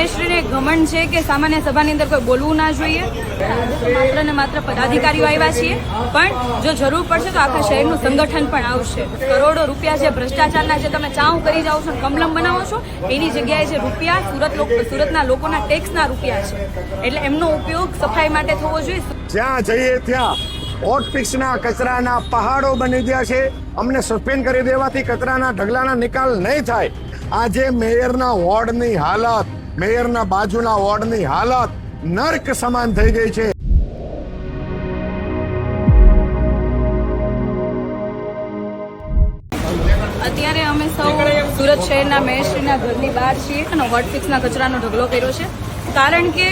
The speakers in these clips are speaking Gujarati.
મેયરશ્રીને ઘમંડ છે કે સામાન્ય સભાની અંદર કોઈ બોલવું ના જોઈએ. માત્ર ને માત્ર પદાધિકારીઓ આવ્યા છીએ, પણ જો જરૂર પડશે તો આખા શહેરનું સંગઠન પણ આવશે. કરોડો રૂપિયા જે ભ્રષ્ટાચારના જે તમે ચાઉ કરી જાઓ છો, કમલમ બનાવો છો, એની જગ્યાએ જે રૂપિયા સુરતના લોકોના ટેક્સના રૂપિયા છે, એટલે એમનો ઉપયોગ સફાઈ માટે થવો જોઈએ. જ્યાં જઈએ ત્યાં હોટફિક્સના કચરાના પહાડો બની ગયા છે. અમને સસ્પેન્ડ કરી દેવાથી કચરાના ઢગલાના નિકાલ નહીં થાય. આજે મેયરના વોર્ડની હાલત, મેયરના બાજુના વોર્ડની હાલત નર્ક સમાન થઈ ગઈ છે. અત્યારે અમે સૌ સુરત શહેરના મેયરશ્રીના ઘરની બહાર છીએ અને હોટફિક્સના કચરાનો ઢગલો કર્યો છે. કારણ કે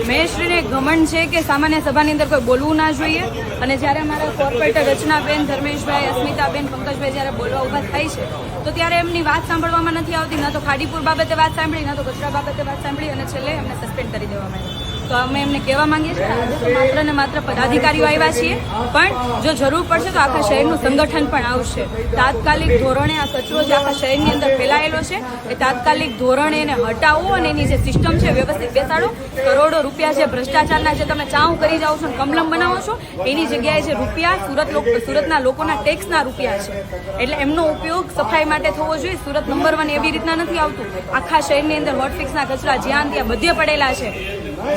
મેયરશ્રીને ઘમંડ છે કે સામાન્ય સભાની અંદર કોઈ બોલવું ના જોઈએ. અને જ્યારે અમારા કોર્પોરેટર રચનાબેન, ધર્મેશભાઈ, અસ્મિતાબેન, પંકજભાઈ જ્યારે બોલવા ઊભા થાય છે તો ત્યારે એમની વાત સાંભળવામાં નથી આવતી. ના તો ખાડીપુર બાબતે વાત સાંભળી, ના તો કચરા બાબતે વાત સાંભળી, અને છેલ્લે એમને સસ્પેન્ડ કરી દેવામાં આવી. તો અમે એમને કહેવા માંગીએ છીએ આજે તો માત્ર ને માત્ર પદાધિકારીઓ આવ્યા છીએ, પણ જો જરૂર પડશે તો આખા શહેરનું સંગઠન પણ આવશે. તાત્કાલિક ધોરણે આ કચરો જે આખા શહેરની અંદર ફેલાયેલો છે એ તાત્કાલિક ધોરણે એને હટાવો અને એની જે સિસ્ટમ છે વ્યવસ્થિત બેસાડો. કરોડો રૂપિયા જે ભ્રષ્ટાચારના જે તમે ચાઉ કરી જાઓ છો, કમલમ બનાવો છો, એની જગ્યાએ જે રૂપિયા સુરતના લોકોના ટેક્સના રૂપિયા છે, એટલે એમનો ઉપયોગ સફાઈ માટે થવો જોઈએ. સુરત નંબર 1 એવી રીતના નથી આવતું. આખા શહેરની અંદર હોટફિક્સના કચરા જ્યાં ત્યાં બધે પડેલા છે,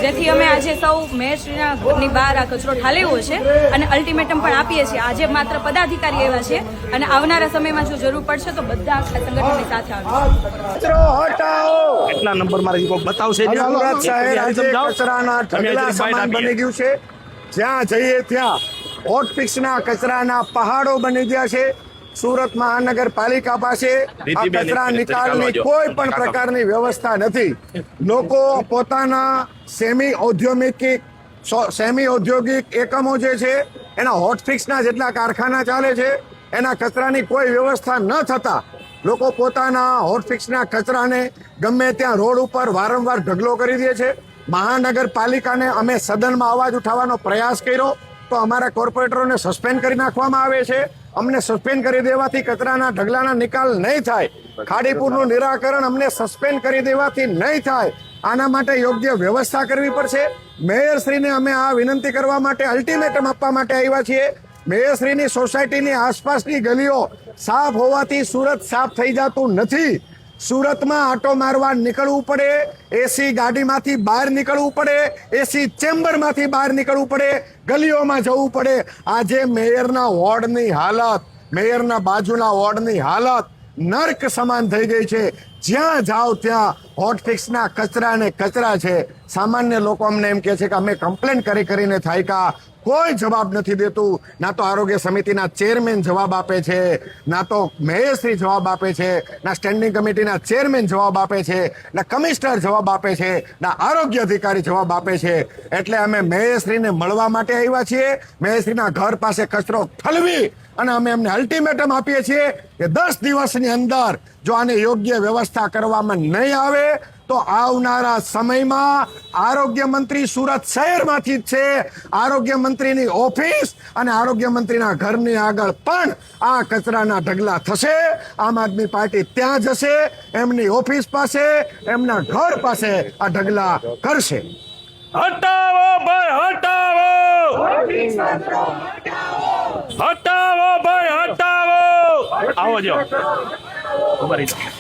જેથી અમે આજે સૌ મેયરશ્રીના ઘરની બહાર આ કચરો ઠાલવ્યો છે અને અલ્ટિમેટમ પણ આપીએ છીએ. આજે માત્ર પદાધિકારી એવા છે અને આવનારા સમયમાં જો જરૂર પડશે તો બધા આખા સંગઠનની સાથે આવશે. કચરો હટાવો. કેટલા નંબર મારે કોઈ બતાવશે? સુરત શહેર આજે કચરાના ઢગલા સમાન બની ગયું છે. જ્યાં જઈએ ત્યાં હોટફિક્સના કચરાના પહાડો બની ગયા છે. સુરત મહાનગરપાલિકા પાસે આ કચરા નિકાલની કોઈ પણ પ્રકારની વ્યવસ્થા નથી. લોકો પોતાના સેમી ઔદ્યોગિક એકમો જે છે એના હોટફિક્સના જેટલા કારખાના ચાલે છે, એના કચરાની કોઈ વ્યવસ્થા ન થતા લોકો પોતાના હોટફિક્સના કચરાને ગમે ત્યાં રોડ ઉપર વારંવાર ઢગલો કરી દે છે. મહાનગરપાલિકાને અમે સદનમાં અવાજ ઉઠાવવાનો પ્રયાસ કર્યો તો અમારા કોર્પોરેટરોને સસ્પેન્ડ કરી નાખવામાં આવે છે. અમને સસ્પેન્ડ કરી દેવાથી કચરાના ઢગલાના નિકાલ નહીં થાય. ખાડીપુરનું નિરાકરણ અમને સસ્પેન્ડ કરી દેવાથી નહીં થાય. આના માટે યોગ્ય વ્યવસ્થા કરવી પડશે. મેયરશ્રીને અમે આ વિનંતી કરવા માટે, અલ્ટિમેટમ આપવા માટે આવ્યા છીએ. મેયરશ્રીની સોસાયટીની આસપાસની ગલીઓ સાફ હોવાથી સુરત સાફ થઈ જતું નથી. સુરતમાં આટો મારવા નીકળવું પડે, એસી ગાડીમાંથી બહાર નીકળવું પડે, એસી ચેમ્બરમાંથી બહાર નીકળવું પડે, ગલીઓમાં જવું પડે. આજે મેયરના વોર્ડની હાલત, મેયરના બાજુના વોર્ડની હાલત નર્ક સમાન થઈ ગઈ છે. જ્યાં જાઓ ત્યાં હોટફિક્સના કચરા ને કચરા છે. સામાન્ય લોકો અમને એમ કહે છે કે અમે કમ્પ્લેન કરીને થાયકા, કોઈ જવાબ નથી દેતું. ના તો આરોગ્ય સમિતિના ચેરમેન જવાબ આપે છે, ના તો મેયરશ્રી જવાબ આપે છે, ના સ્ટેન્ડિંગ કમિટીના ચેરમેન જવાબ આપે છે, ના કમિશનર જવાબ આપે છે, ના આરોગ્ય અધિકારી જવાબ આપે છે. એટલે અમે મેયરશ્રીને મળવા માટે આવ્યા છીએ. મેયરશ્રીના ઘર પાસે કચરો ઠલવી અને અમે એમને અલ્ટિમેટમ આપીએ છીએ કે 10 દિવસની અંદર જો આને યોગ્ય વ્યવસ્થા કરવામાં નહીં આવે તો આવનારા સમયમાં આરોગ્ય મંત્રી સુરત શહેરમાંથી જ છે. આરોગ્ય મંત્રીની ઓફિસ અને આરોગ્ય મંત્રીના ઘરની આગળ પણ આ કચરાના ઢગલા થશે. આમ આદમી પાર્ટી ત્યાં જશે, એમની ઓફિસ પાસે, એમના ઘર પાસે આ ઢગલા કરશે. હટાવો ભાઈ, હટાવો! હટાવો ભાઈ, હટાવો! આવો જો. ઉભા રહી જાઓ.